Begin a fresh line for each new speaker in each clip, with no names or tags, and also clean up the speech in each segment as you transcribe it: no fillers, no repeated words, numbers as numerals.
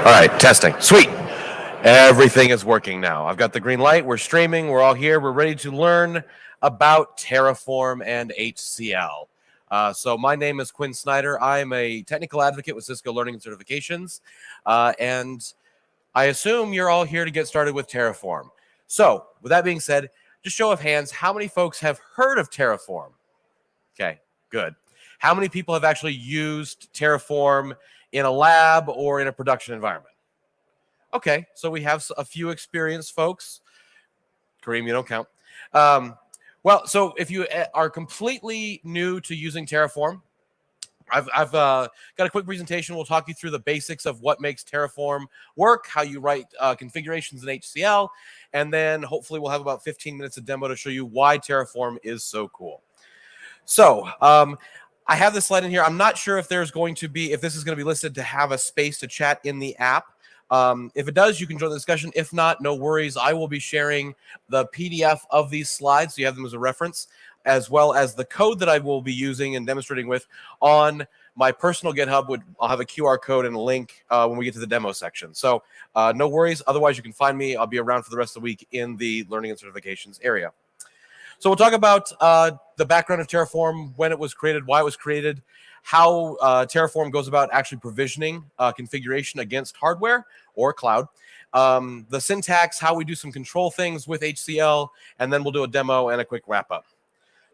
All right, testing. Sweet. Everything is working now. I've got the green light. We're streaming. We're all here. We're ready to learn about Terraform and HCL. So my name is Quinn Snyder. I'm a technical advocate with Cisco Learning and Certifications. And I assume you're all here to get started with Terraform. So with that being said, just show of hands, how many folks have heard of Terraform? Okay, good. How many people have actually used Terraform in a lab or in a production environment? Okay, so we have a few experienced folks. Kareem, you don't count. Well, so if you are completely new to using Terraform, I've got a quick presentation. We'll talk you through the basics of what makes Terraform work, how you write configurations in HCL, and then hopefully we'll have about 15 minutes of demo to show you why Terraform is so cool. So I have this slide in here. I'm not sure if this is going to be listed to have a space to chat in the app. If it does, you can join the discussion. If not, no worries. I will be sharing the PDF of these slides so you have them as a reference, as well as the code that I will be using and demonstrating with on my personal GitHub. I'll have a QR code and a link when we get to the demo section. So no worries. Otherwise, you can find me. I'll be around for the rest of the week in the learning and certifications area. So we'll talk about the background of Terraform, when it was created, why it was created, how Terraform goes about actually provisioning configuration against hardware or cloud, the syntax, how we do some control things with HCL, and then we'll do a demo and a quick wrap up.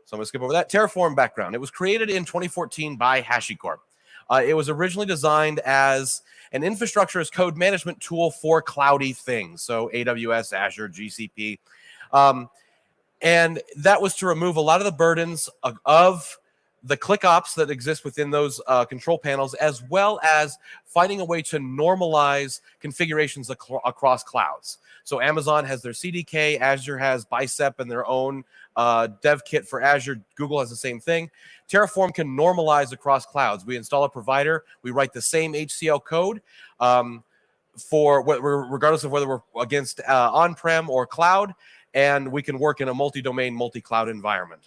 So I'm going to skip over that. Terraform background. It was created in 2014 by HashiCorp. It was originally designed as an infrastructure as code management tool for cloudy things, so AWS, Azure, GCP. And that was to remove a lot of the burdens of the click ops that exist within those control panels, as well as finding a way to normalize configurations across clouds. So Amazon has their CDK, Azure has Bicep and their own dev kit for Azure. Google has the same thing. Terraform can normalize across clouds. We install a provider. We write the same HCL code regardless of whether we're against on-prem or cloud, and we can work in a multi-domain, multi-cloud environment.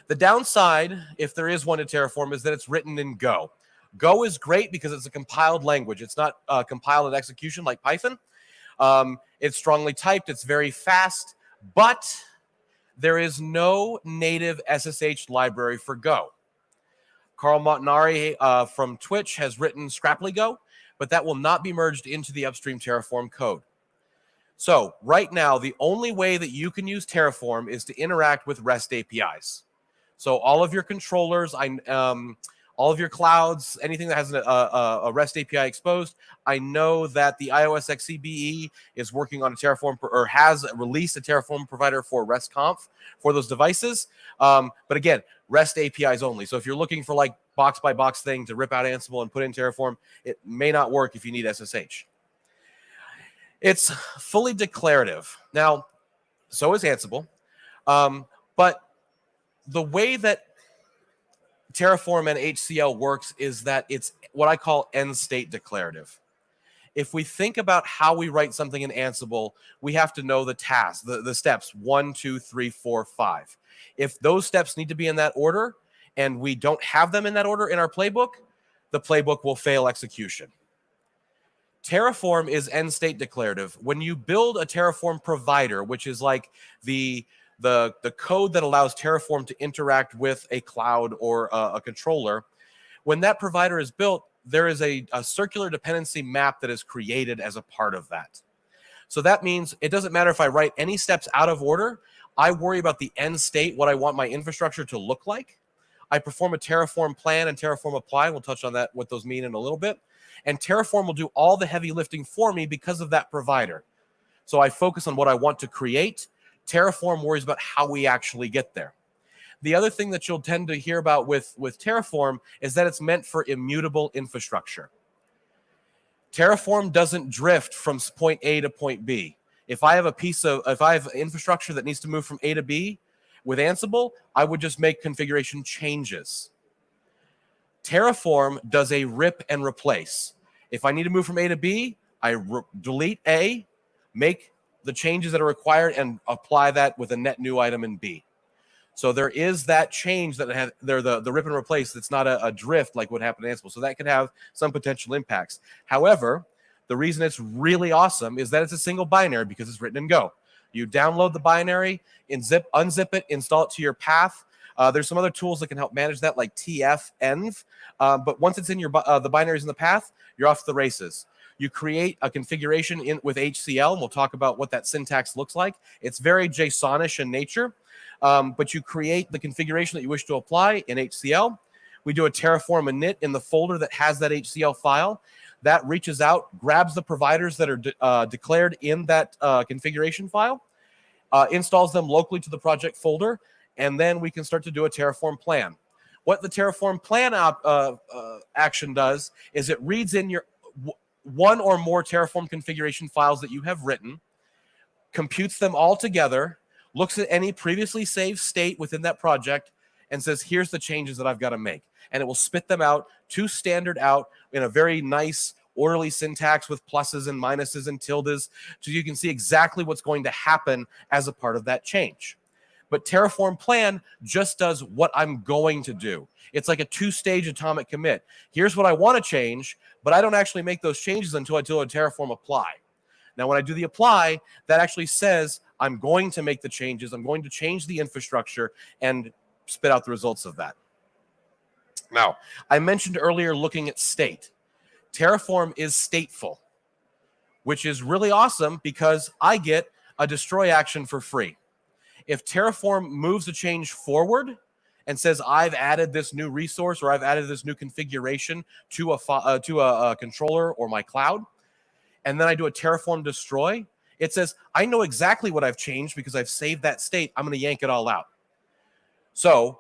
The downside, if there is one to Terraform, is that it's written in Go. Go is great because it's a compiled language. It's not compiled at execution like Python. It's strongly typed. It's very fast, but there is no native SSH library for Go. Carl Montanari from Twitch has written Scrapply Go, but that will not be merged into the upstream Terraform code. So right now, the only way that you can use Terraform is to interact with REST APIs. So all of your controllers, all of your clouds, anything that has a REST API exposed, I know that the iOS XCBE is working on a Terraform or has released a Terraform provider for RESTconf for those devices. But again, REST APIs only. So if you're looking for like box by box thing to rip out Ansible and put in Terraform, it may not work if you need SSH. It's fully declarative. Now, so is Ansible. But the way that Terraform and HCL works is that it's what I call end state declarative. If we think about how we write something in Ansible, we have to know the tasks, the steps 1, 2, 3, 4, 5. If those steps need to be in that order and we don't have them in that order in our playbook, the playbook will fail execution. Terraform is end state declarative. When you build a Terraform provider, which is like the code that allows Terraform to interact with a cloud or a controller, when that provider is built, there is a circular dependency map that is created as a part of that. So that means it doesn't matter if I write any steps out of order. I worry about the end state, what I want my infrastructure to look like. I perform a Terraform plan and Terraform apply. We'll touch on that, what those mean in a little bit. And Terraform will do all the heavy lifting for me because of that provider. So I focus on what I want to create. Terraform worries about how we actually get there. The other thing that you'll tend to hear about with Terraform is that it's meant for immutable infrastructure. Terraform doesn't drift from point A to point B. If I have infrastructure that needs to move from A to B with Ansible, I would just make configuration changes. Terraform does a rip and replace. If I need to move from A to B, I delete A, make the changes that are required, and apply that with a net new item in B. So there is that change that have there the rip and replace. That's not a drift like what happened in Ansible. So that could have some potential impacts. However, the reason it's really awesome is that it's a single binary because it's written in Go. You download the binary, unzip it, install it to your path. There's some other tools that can help manage that, like tf-env. But once it's in your the binaries in the path, you're off to the races. You create a configuration with HCL, and we'll talk about what that syntax looks like. It's very JSON-ish in nature, but you create the configuration that you wish to apply in HCL. We do a Terraform init in the folder that has that HCL file. That reaches out, grabs the providers that are declared in that configuration file, installs them locally to the project folder, and then we can start to do a Terraform plan. What the Terraform plan action does is it reads in your one or more Terraform configuration files that you have written, computes them all together, looks at any previously saved state within that project, and says, here's the changes that I've got to make. And it will spit them out to standard out in a very nice, orderly syntax with pluses and minuses and tildes, so you can see exactly what's going to happen as a part of that change. But Terraform plan just does what I'm going to do. It's like a two-stage atomic commit. Here's what I want to change, but I don't actually make those changes until I do a Terraform apply. Now, when I do the apply, that actually says I'm going to make the changes. I'm going to change the infrastructure and spit out the results of that. Now, I mentioned earlier looking at state. Terraform is stateful, which is really awesome because I get a destroy action for free. If Terraform moves a change forward and says, I've added this new resource or I've added this new configuration to a controller or my cloud, and then I do a Terraform destroy, it says, I know exactly what I've changed because I've saved that state. I'm going to yank it all out. So,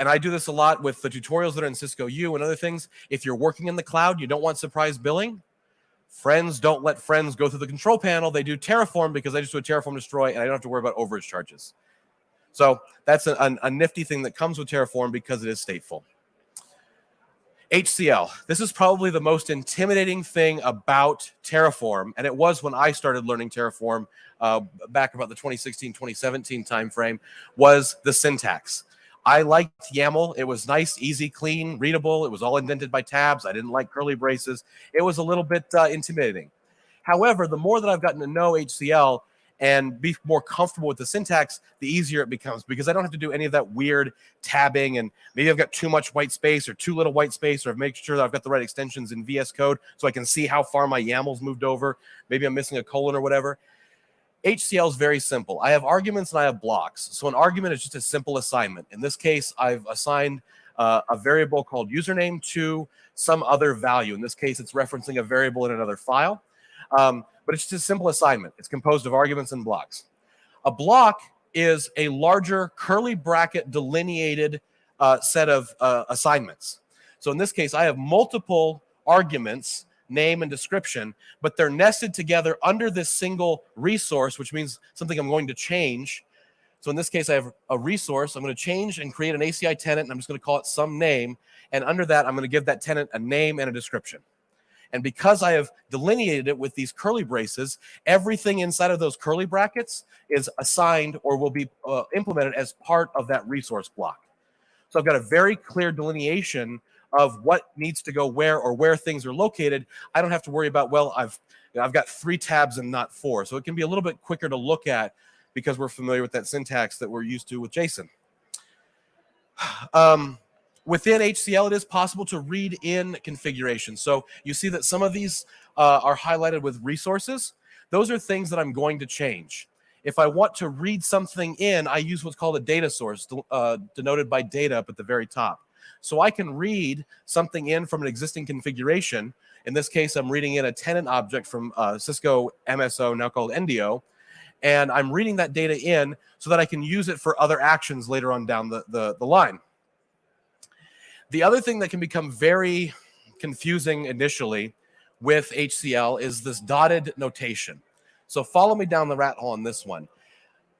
and I do this a lot with the tutorials that are in Cisco U and other things. If you're working in the cloud, you don't want surprise billing. Friends don't let friends go through the control panel. They do Terraform because I just do a Terraform destroy and I don't have to worry about overage charges. So that's a nifty thing that comes with Terraform because it is stateful. HCL. This is probably the most intimidating thing about Terraform, and it was when I started learning Terraform back about the 2016-2017 timeframe, was the syntax. I liked YAML. It was nice, easy, clean, readable. It was all indented by tabs. I didn't like curly braces. It was a little bit intimidating. However, the more that I've gotten to know HCL and be more comfortable with the syntax, the easier it becomes because I don't have to do any of that weird tabbing and maybe I've got too much white space or too little white space, or I've made sure that I've got the right extensions in VS Code so I can see how far my YAML's moved over. Maybe I'm missing a colon or whatever. HCL is very simple. I have arguments and I have blocks. So an argument is just a simple assignment. In this case, I've assigned a variable called username to some other value. In this case, it's referencing a variable in another file. But it's just a simple assignment. It's composed of arguments and blocks. A block is a larger curly bracket delineated set of assignments. So in this case, I have multiple arguments, name and description, but they're nested together under this single resource, which means something I'm going to change. So in this case, I have a resource. I'm going to change and create an ACI tenant, and I'm just going to call it some name. And under that, I'm going to give that tenant a name and a description. And because I have delineated it with these curly braces, everything inside of those curly brackets is assigned or will be implemented as part of that resource block. So I've got a very clear delineation of what needs to go where or where things are located. I don't have to worry about, well, I've got 3 tabs and not 4. So it can be a little bit quicker to look at because we're familiar with that syntax that we're used to with JSON. Within HCL, it is possible to read in configuration. So you see that some of these are highlighted with resources. Those are things that I'm going to change. If I want to read something in, I use what's called a data source, denoted by data up at the very top. So I can read something in from an existing configuration. In this case, I'm reading in a tenant object from Cisco MSO, now called NDO. And I'm reading that data in so that I can use it for other actions later on down the line. The other thing that can become very confusing initially with HCL is this dotted notation. So follow me down the rat hole on this one.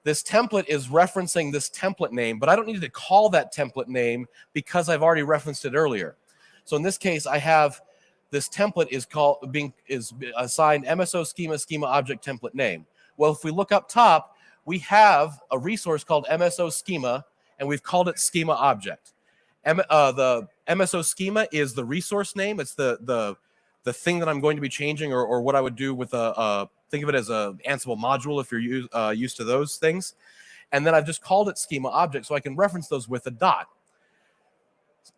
This template is referencing this template name, but I don't need to call that template name because I've already referenced it earlier. So in this case, I have this template is assigned MSO schema object template name. Well, if we look up top, we have a resource called MSO schema, and we've called it schema object. The MSO schema is the resource name. It's the thing that I'm going to be changing, or what I would do with think of it as a Ansible module if you're used to those things. And then I've just called it schema object, so I can reference those with a dot.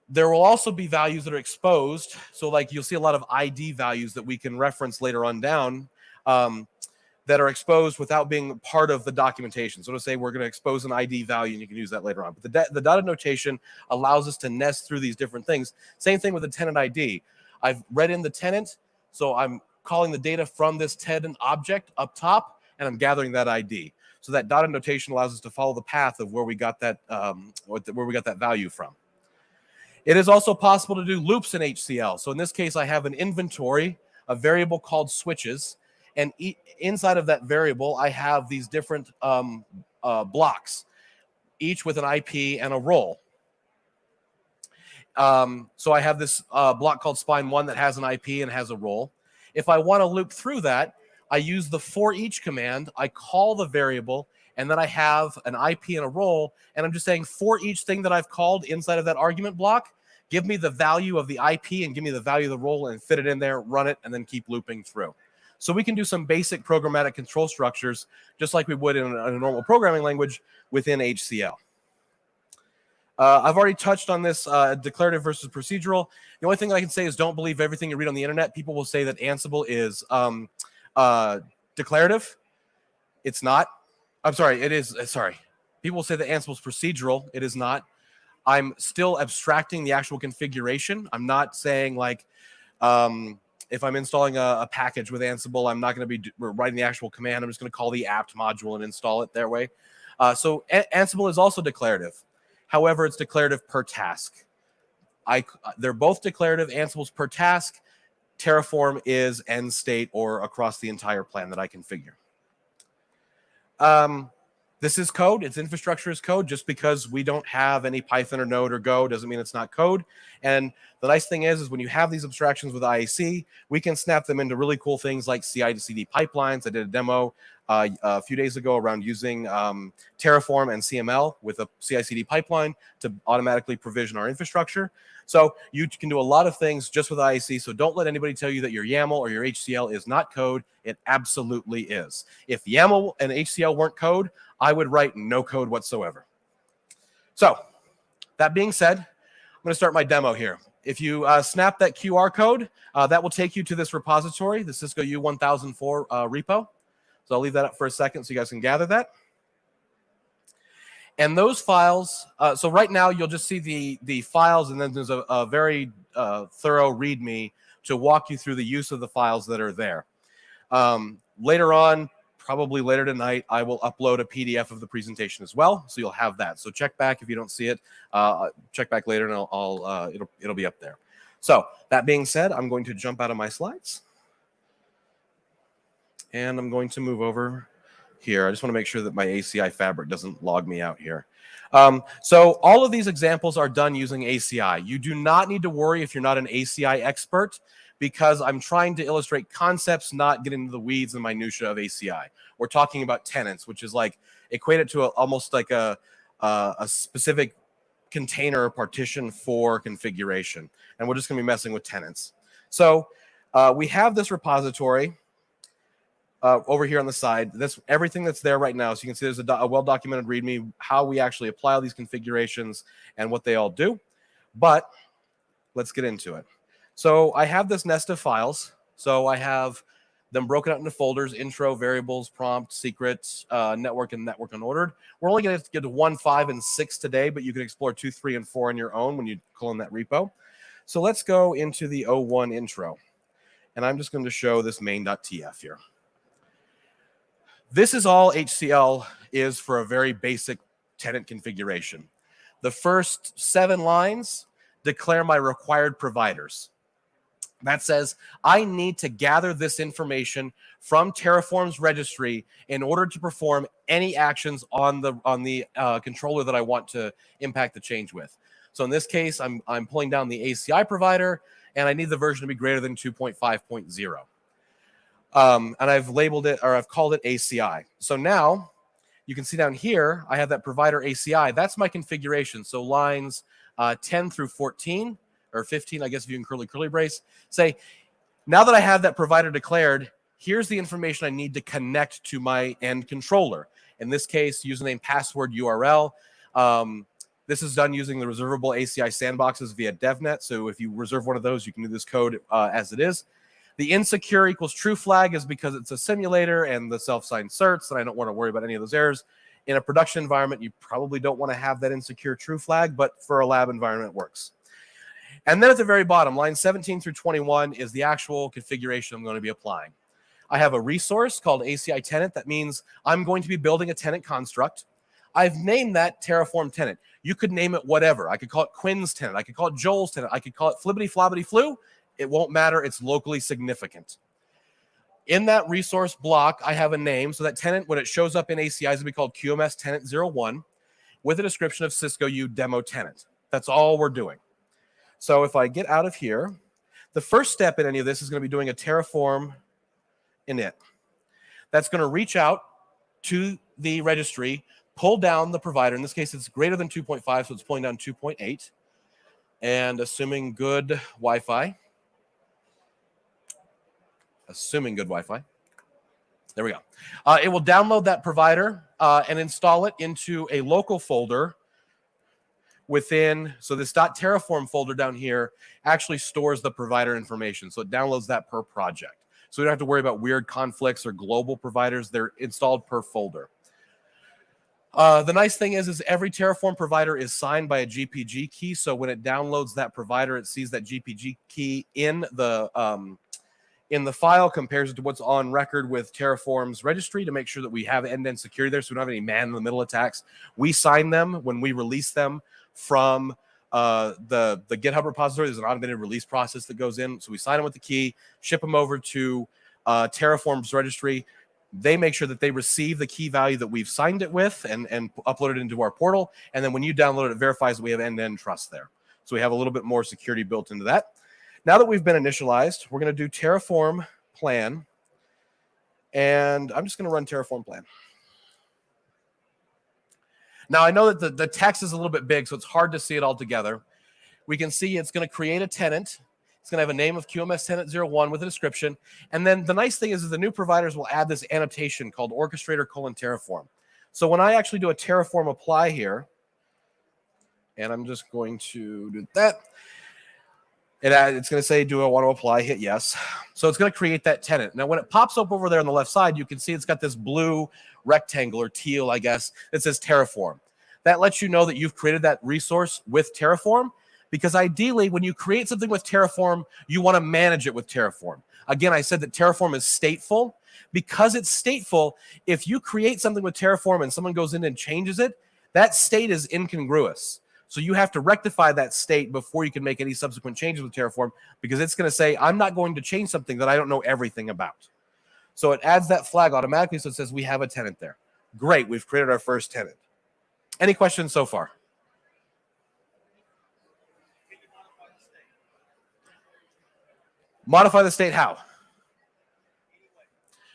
There will also be values that are exposed. So like you'll see a lot of ID values that we can reference later on down that are exposed without being part of the documentation. So to say we're going to expose an ID value, and you can use that later on. But the dotted notation allows us to nest through these different things. Same thing with the tenant ID. I've read in the tenant, so I'm calling the data from this tenant object up top, and I'm gathering that ID. So that dotted notation allows us to follow the path of where we got that value from. It is also possible to do loops in HCL. So in this case, I have an inventory, a variable called switches, and inside of that variable, I have these different blocks, each with an IP and a role. So I have this block called spine1 that has an IP and has a role. If I want to loop through that, I use the for each command. I call the variable, and then I have an IP and a role, and I'm just saying for each thing that I've called inside of that argument block, give me the value of the IP and give me the value of the role and fit it in there, run it, and then keep looping through. So we can do some basic programmatic control structures just like we would in a normal programming language within HCL. I've already touched on this declarative versus procedural. The only thing that I can say is don't believe everything you read on the internet. People will say that Ansible is declarative. It's not. I'm sorry, it is. Sorry. People will say that Ansible is procedural. It is not. I'm still abstracting the actual configuration. I'm not saying like if I'm installing a package with Ansible, I'm not going to be writing the actual command. I'm just going to call the apt module and install it their way. So Ansible is also declarative. However, it's declarative per task. They're both declarative. Ansible's per task. Terraform is end state or across the entire plan that I configure. This is code. Its infrastructure is code. Just because we don't have any Python or Node or Go doesn't mean it's not code. And the nice thing is when you have these abstractions with IaC, we can snap them into really cool things like CI to CD pipelines. I did a demo a few days ago around using Terraform and CML with a CI/CD pipeline to automatically provision our infrastructure. So you can do a lot of things just with IaC. So don't let anybody tell you that your YAML or your HCL is not code. It absolutely is. If YAML and HCL weren't code, I would write no code whatsoever. So that being said, I'm going to start my demo here. If you snap that QR code, that will take you to this repository, the Cisco U 1004 repo. So I'll leave that up for a second so you guys can gather that. And those files, so right now you'll just see the files, and then there's a very thorough README to walk you through the use of the files that are there. Later on, probably later tonight, I will upload a PDF of the presentation as well, so you'll have that. So check back if you don't see it. Check back later, and it'll be up there. So that being said, I'm going to jump out of my slides, and I'm going to move over here. I just want to make sure that my ACI fabric doesn't log me out here. So all of these examples are done using ACI. You do not need to worry if you're not an ACI expert, because I'm trying to illustrate concepts, not get into the weeds and minutia of ACI. We're talking about tenants, which is like equated to almost like a specific container or partition for configuration. And we're just going to be messing with tenants. So we have this repository over here on the side. Everything that's there right now. So you can see there's a well-documented README, how we actually apply all these configurations and what they all do. But let's get into it. So I have this nest of files. So I have them broken out into folders: intro, variables, prompt, secrets, network, and network unordered. We're only going to get to 1, 5, and 6 today, but you can explore 2, 3, and 4 on your own when you clone that repo. So let's go into the 01 intro. And I'm just going to show this main.tf here. This is all HCL is for a very basic tenant configuration. The first 7 lines declare my required providers. That says I need to gather this information from Terraform's registry in order to perform any actions on the controller that I want to impact the change with. So in this case, I'm pulling down the ACI provider, and I need the version to be greater than 2.5.0. And I've labeled it, or I've called it ACI. So now you can see down here, I have that provider ACI. That's my configuration. So lines 10 through 14, or 15, I guess if you can curly brace, say, now that I have that provider declared, here's the information I need to connect to my end controller. In this case, username, password, URL. This is done using the reservable ACI sandboxes via DevNet. So if you reserve one of those, you can do this code as it is. The insecure equals true flag is because it's a simulator and the self-signed certs, and I don't want to worry about any of those errors. In a production environment, you probably don't want to have that insecure true flag, but for a lab environment, it works. And then at the very bottom, line 17 through 21 is the actual configuration I'm going to be applying. I have a resource called ACI tenant. That means I'm going to be building a tenant construct. I've named that Terraform tenant. You could name it whatever. I could call it Quinn's tenant. I could call it Joel's tenant. I could call it Flibbity Flobbity Flu. It won't matter. It's locally significant. In that resource block, I have a name. So that tenant, when it shows up in ACI, is going to be called QMS tenant 01 with a description of Cisco U demo tenant. That's all we're doing. So if I get out of here, the first step in any of this is going to be doing a Terraform init. That's going to reach out to the registry, pull down the provider. In this case, it's greater than 2.5, so it's pulling down 2.8. And assuming good Wi-Fi. There we go. It will download that provider and install it into a local folder within, so this .terraform folder down here actually stores the provider information. So it downloads that per project. So we don't have to worry about weird conflicts or global providers. They're installed per folder. The nice thing is every Terraform provider is signed by a GPG key. So when it downloads that provider, it sees that GPG key in the file, compares it to what's on record with Terraform's registry to make sure that we have end-to-end security there, so we don't have any man-in-the-middle attacks. We sign them when we release them from the GitHub repository. There's an automated release process that goes in. So we sign them with the key, ship them over to Terraform's registry. They make sure that they receive the key value that we've signed it with and upload it into our portal. And then when you download it, it verifies that we have end-to-end trust there. So we have a little bit more security built into that. Now that we've been initialized, we're going to do Terraform plan. And I'm just going to run Terraform plan. Now, I know that the text is a little bit big, so it's hard to see it all together. We can see it's going to create a tenant. It's going to have a name of QMS tenant 01 with a description. And then the nice thing is the new providers will add this annotation called orchestrator : Terraform. So when I actually do a Terraform apply here, and I'm just going to do that, it's going to say, do I want to apply? Hit yes. So it's going to create that tenant. Now, when it pops up over there on the left side, you can see it's got this blue rectangle, or teal, I guess, that says Terraform. That lets you know that you've created that resource with Terraform, because ideally, when you create something with Terraform, you want to manage it with Terraform. Again, I said that Terraform is stateful. Because it's stateful, if you create something with Terraform and someone goes in and changes it, that state is incongruous. So you have to rectify that state before you can make any subsequent changes with Terraform, because it's going to say, I'm not going to change something that I don't know everything about. So it adds that flag automatically, so it says we have a tenant there. Great, we've created our first tenant. Any questions so far? Modify the state how?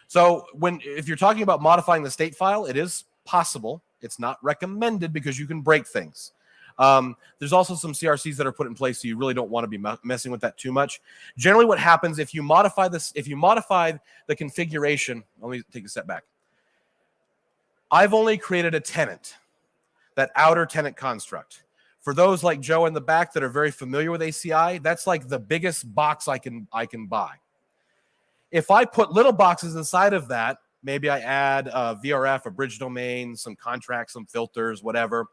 So if you're talking about modifying the state file, it is possible. It's not recommended because you can break things. There's also some CRCs that are put in place, so you really don't want to be messing with that too much. Generally, what happens if you modify this, if you modify the configuration, let me take a step back. I've only created a tenant, that outer tenant construct. For those like Joe in the back that are very familiar with ACI, that's like the biggest box I can buy. If I put little boxes inside of that, maybe I add a VRF, a bridge domain, some contracts, some filters, whatever.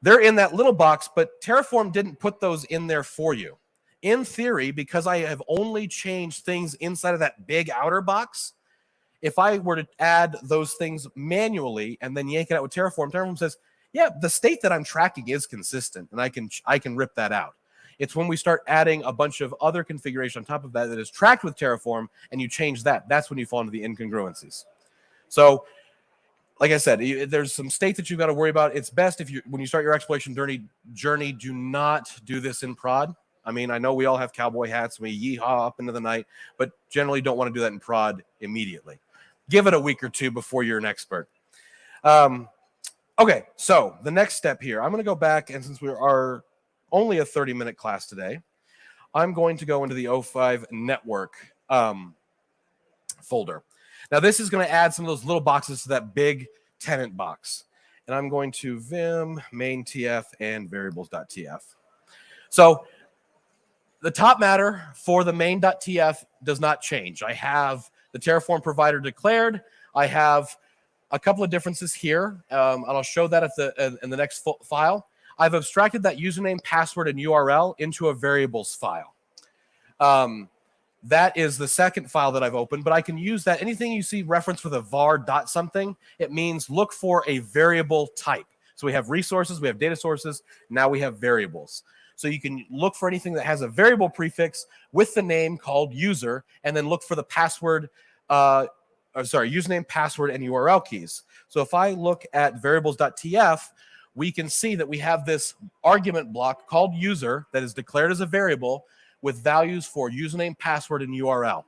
They're in that little box, but Terraform didn't put those in there for you. In theory, because I have only changed things inside of that big outer box, if I were to add those things manually and then yank it out with Terraform, Terraform says, yeah, the state that I'm tracking is consistent, and I can rip that out. It's when we start adding a bunch of other configuration on top of that that is tracked with Terraform, and you change that, that's when you fall into the incongruencies. So, like I said, there's some state that you've got to worry about. It's best when you start your exploration journey, do not do this in prod. I mean, I know we all have cowboy hats, we yeehaw up into the night, but generally don't want to do that in prod immediately. Give it a week or two before you're an expert. Okay, so the next step here, I'm going to go back, and since we are only a 30-minute class today, I'm going to go into the O5 network folder. Now, this is going to add some of those little boxes to that big tenant box. And I'm going to vim main tf and variables.tf. So the top matter for the main.tf does not change. I have the Terraform provider declared. I have a couple of differences here, and I'll show that in the next file. I've abstracted that username, password, and URL into a variables file. That is the second file that I've opened, but I can use that. Anything you see referenced with a var dot something, it means look for a variable type. So we have resources, we have data sources, now we have variables. So you can look for anything that has a variable prefix with the name called user, and then look for the password, username, password, and URL keys. So if I look at variables.tf, we can see that we have this argument block called user that is declared as a variable with values for username, password, and URL.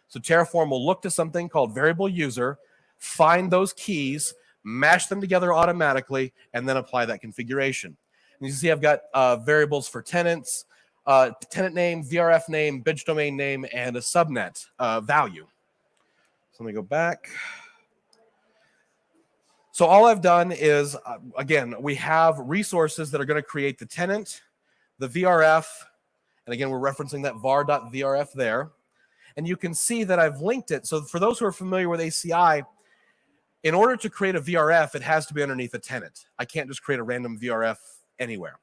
So Terraform will look to something called variable user, find those keys, mash them together automatically, and then apply that configuration. And you can see I've got variables for tenants, tenant name, VRF name, bridge domain name, and a subnet value. So let me go back. So all I've done is, again, we have resources that are going to create the tenant, the VRF, and again, we're referencing that var.vrf there. And you can see that I've linked it. So for those who are familiar with ACI, in order to create a VRF, it has to be underneath a tenant. I can't just create a random VRF anywhere.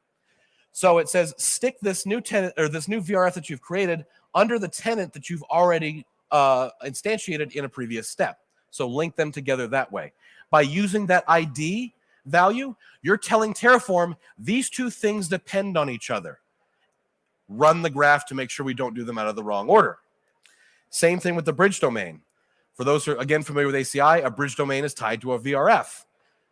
So it says stick this new tenant or this new VRF that you've created under the tenant that you've already instantiated in a previous step. So link them together that way. By using that ID value, you're telling Terraform these two things depend on each other. Run the graph to make sure we don't do them out of the wrong order. Same thing with the bridge domain. For those who are, again, familiar with ACI, a bridge domain is tied to a VRF.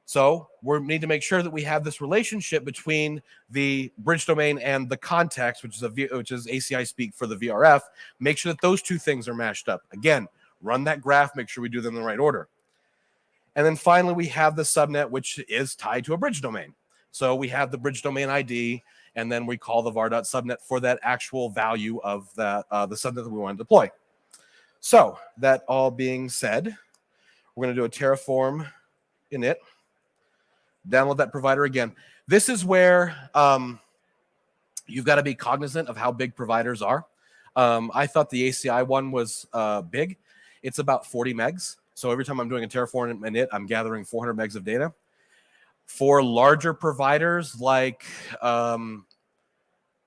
So we need to make sure that we have this relationship between the bridge domain and the context, which is ACI speak for the VRF. Make sure that those two things are mashed up. Again, run that graph, make sure we do them in the right order. And then finally, we have the subnet, which is tied to a bridge domain. So we have the bridge domain ID, and then we call the var.subnet for that actual value of the subnet that we want to deploy. So that all being said, we're going to do a Terraform init. Download that provider again. This is where you've got to be cognizant of how big providers are. I thought the ACI one was big. It's about 40 megs. So every time I'm doing a Terraform init, I'm gathering 400 megs of data. For larger providers like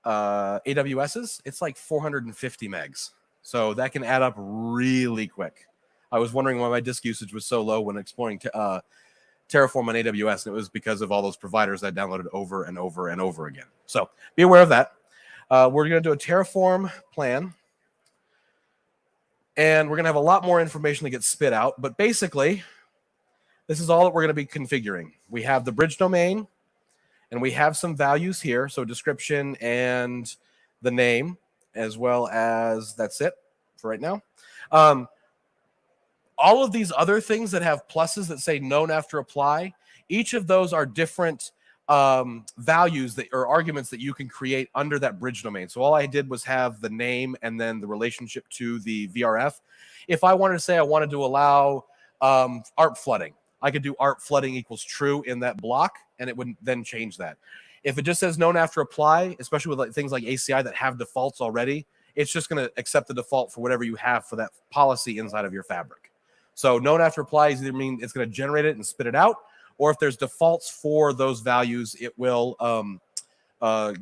AWS's, it's like 450 megs. So that can add up really quick. I was wondering why my disk usage was so low when exploring Terraform on AWS, and it was because of all those providers I downloaded over and over and over again. So be aware of that. We're going to do a Terraform plan, and we're going to have a lot more information that gets spit out. But basically, this is all that we're going to be configuring. We have the bridge domain, and we have some values here. So description and the name, as well as that's it for right now. All of these other things that have pluses that say known after apply, each of those are different values that or arguments that you can create under that bridge domain. So all I did was have the name and then the relationship to the VRF. If I wanted to say I wanted to allow ARP flooding, I could do ARP flooding equals true in that block, and it would then change that. If it just says known after apply, especially with like things like ACI that have defaults already, it's just going to accept the default for whatever you have for that policy inside of your fabric. So known after apply is either mean it's going to generate it and spit it out, or if there's defaults for those values, it will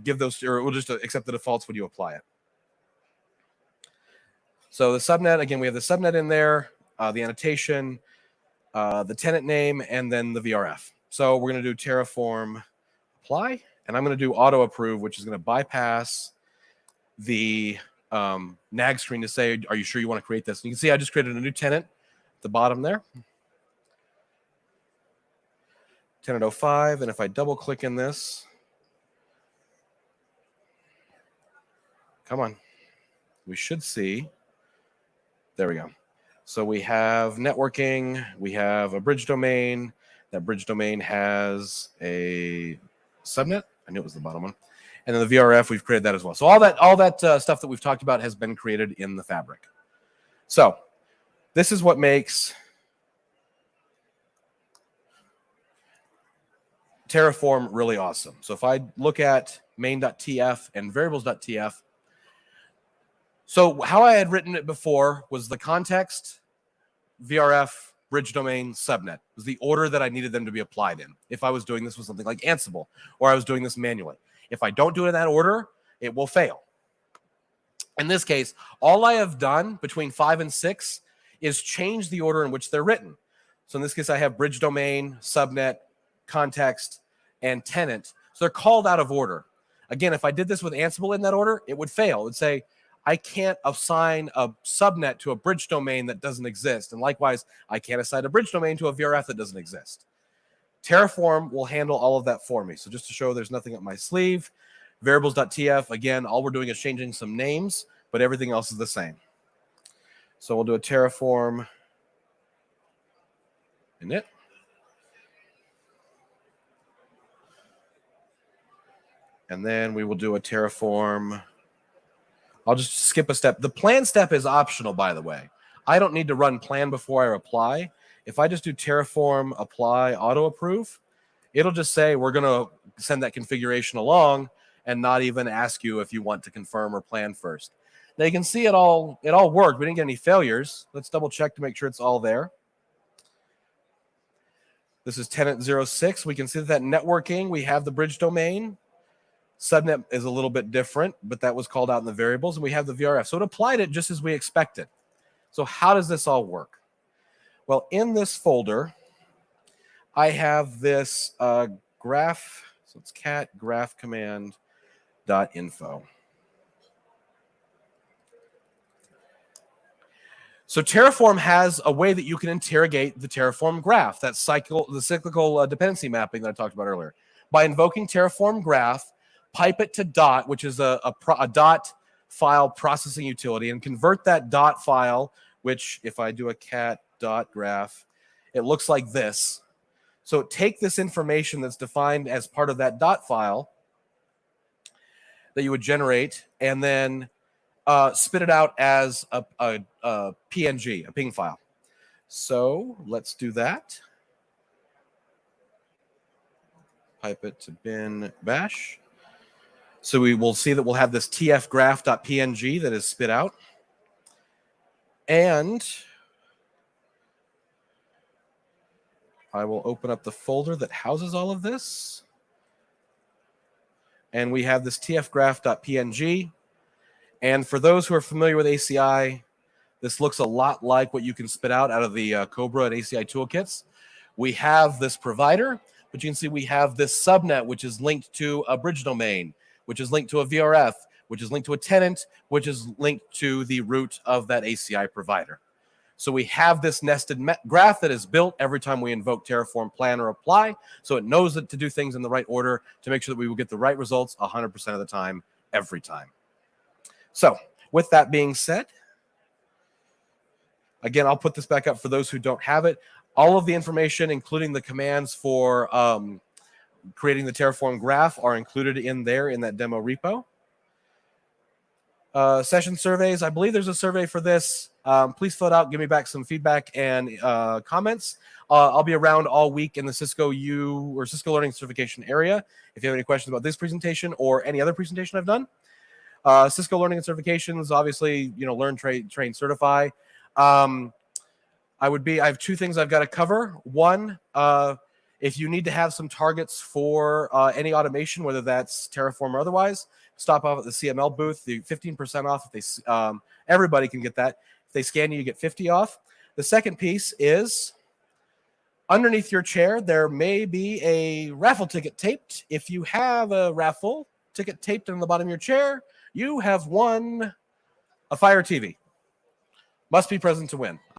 give those, or it will just accept the defaults when you apply it. So the subnet, again, we have the subnet in there, the annotation, the tenant name, and then the VRF. So we're going to do Terraform apply, and I'm going to do auto approve, which is going to bypass the nag screen to say, are you sure you want to create this? And you can see I just created a new tenant at the bottom there. Tenant 05, and if I double click in this, come on, we should see, there we go. So we have networking, we have a bridge domain, That bridge domain has a subnet. I knew it was the bottom one. And then the VRF, we've created that as well. So all that stuff that we've talked about has been created in the fabric. So this is what makes Terraform really awesome. So if I look at main.tf and variables.tf, so how I had written it before was the context, VRF, bridge domain, subnet was the order that I needed them to be applied in. If I was doing this with something like Ansible, or I was doing this manually. If I don't do it in that order, it will fail. In this case, all I have done between 5 and 6 is change the order in which they're written. So in this case, I have bridge domain, subnet, context, and tenant. So they're called out of order. Again, if I did this with Ansible in that order, it would fail. It would say, I can't assign a subnet to a bridge domain that doesn't exist. And likewise, I can't assign a bridge domain to a VRF that doesn't exist. Terraform will handle all of that for me. So just to show there's nothing up my sleeve, variables.tf, again, all we're doing is changing some names, but everything else is the same. So we'll do a Terraform init. And then we will do a Terraform. I'll just skip a step. The plan step is optional, by the way. I don't need to run plan before I apply. If I just do Terraform apply auto approve, it'll just say we're going to send that configuration along and not even ask you if you want to confirm or plan first. Now you can see it all worked. We didn't get any failures. Let's double check to make sure it's all there. This is tenant 06. We can see that networking, we have the bridge domain. Subnet is a little bit different, but that was called out in the variables, and we have the VRF. So it applied it just as we expected. So how does this all work? Well, in this folder, I have this graph. So it's cat graph command.info. So Terraform has a way that you can interrogate the Terraform graph, the cyclical dependency mapping that I talked about earlier. By invoking Terraform graph, pipe it to dot, which is a dot file processing utility, and convert that dot file, which if I do a cat dot graph, it looks like this. So take this information that's defined as part of that dot file that you would generate, and then spit it out as a PNG, a ping file. So let's do that. Pipe it to bin bash. So we will see that we'll have this tfgraph.png that is spit out. And I will open up the folder that houses all of this. And we have this tfgraph.png. And for those who are familiar with ACI, this looks a lot like what you can spit out of the Cobra and ACI toolkits. We have this provider, but you can see we have this subnet, which is linked to a bridge domain, which is linked to a VRF, which is linked to a tenant, which is linked to the root of that ACI provider. So we have this nested graph that is built every time we invoke Terraform plan or apply, so it knows that to do things in the right order to make sure that we will get the right results 100% of the time, every time. So with that being said, again, I'll put this back up for those who don't have it. All of the information, including the commands for creating the Terraform graph, are included in there in that demo repo. Session surveys, I believe there's a survey for this. Please fill it out, give me back some feedback and comments. I'll be around all week in the Cisco U or Cisco Learning Certification area. If you have any questions about this presentation or any other presentation I've done. Cisco Learning and Certifications, obviously, learn, train, certify. I have two things I've got to cover. One, if you need to have some targets for any automation, whether that's Terraform or otherwise, stop off at the CML booth. The 15% off. If they, everybody can get that. If they scan you, you get 50 off. The second piece is underneath your chair, there may be a raffle ticket taped. If you have a raffle ticket taped on the bottom of your chair, you have won a Fire TV. Must be present to win.